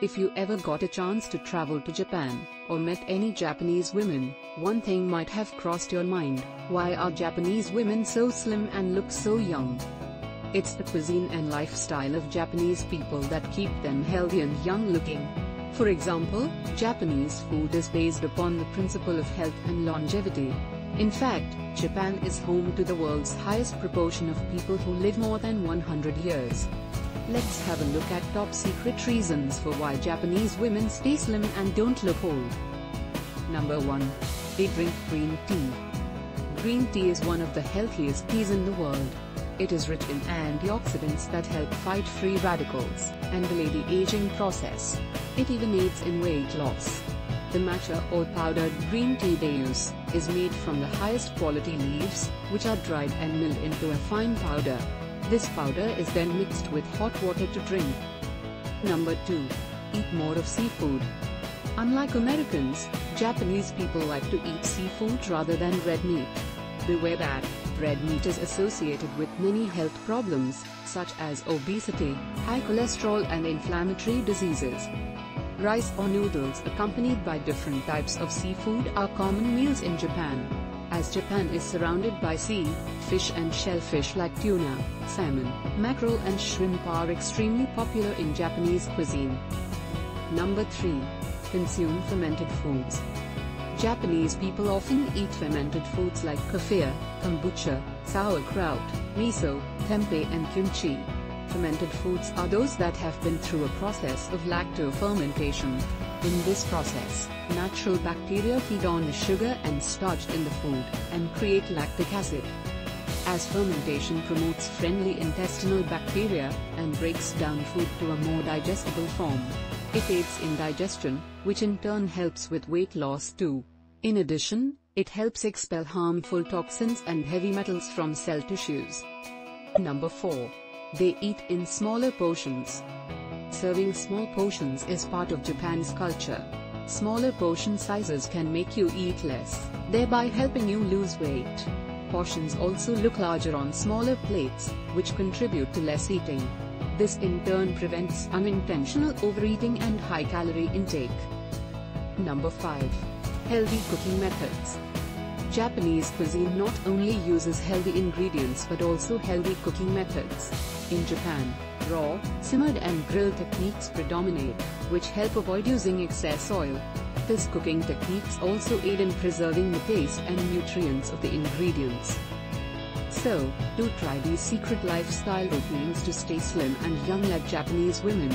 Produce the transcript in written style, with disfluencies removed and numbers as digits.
If you ever got a chance to travel to Japan, or met any Japanese women, one thing might have crossed your mind: why are Japanese women so slim and look so young? It's the cuisine and lifestyle of Japanese people that keep them healthy and young looking. For example, Japanese food is based upon the principle of health and longevity. In fact, Japan is home to the world's highest proportion of people who live more than 100 years. Let's have a look at top secret reasons for why Japanese women stay slim and don't look old. Number 1. They drink green tea. Green tea is one of the healthiest teas in the world. It is rich in antioxidants that help fight free radicals and delay the aging process. It even aids in weight loss. The matcha or powdered green tea they use is made from the highest quality leaves, which are dried and milled into a fine powder. This powder is then mixed with hot water to drink. Number 2. Eat more of seafood. Unlike Americans, Japanese people like to eat seafood rather than red meat. Beware that red meat is associated with many health problems, such as obesity, high cholesterol and inflammatory diseases. Rice or noodles accompanied by different types of seafood are common meals in Japan. As Japan is surrounded by sea, fish and shellfish like tuna, salmon, mackerel and shrimp are extremely popular in Japanese cuisine. Number 3. Consume fermented foods. Japanese people often eat fermented foods like kefir, kombucha, sauerkraut, miso, tempeh and kimchi. Fermented foods are those that have been through a process of lacto-fermentation. In this process, natural bacteria feed on the sugar and starch in the food, and create lactic acid. As fermentation promotes friendly intestinal bacteria, and breaks down food to a more digestible form, it aids in digestion, which in turn helps with weight loss too. In addition, it helps expel harmful toxins and heavy metals from cell tissues. Number 4. They eat in smaller portions. Serving small portions is part of Japan's culture. Smaller portion sizes can make you eat less, thereby helping you lose weight. Portions also look larger on smaller plates, which contribute to less eating. This in turn prevents unintentional overeating and high-calorie intake. Number 5. Healthy cooking methods. Japanese cuisine not only uses healthy ingredients but also healthy cooking methods. In Japan, raw, simmered and grilled techniques predominate, which help avoid using excess oil. These cooking techniques also aid in preserving the taste and nutrients of the ingredients. So, do try these secret lifestyle routines to stay slim and young like Japanese women.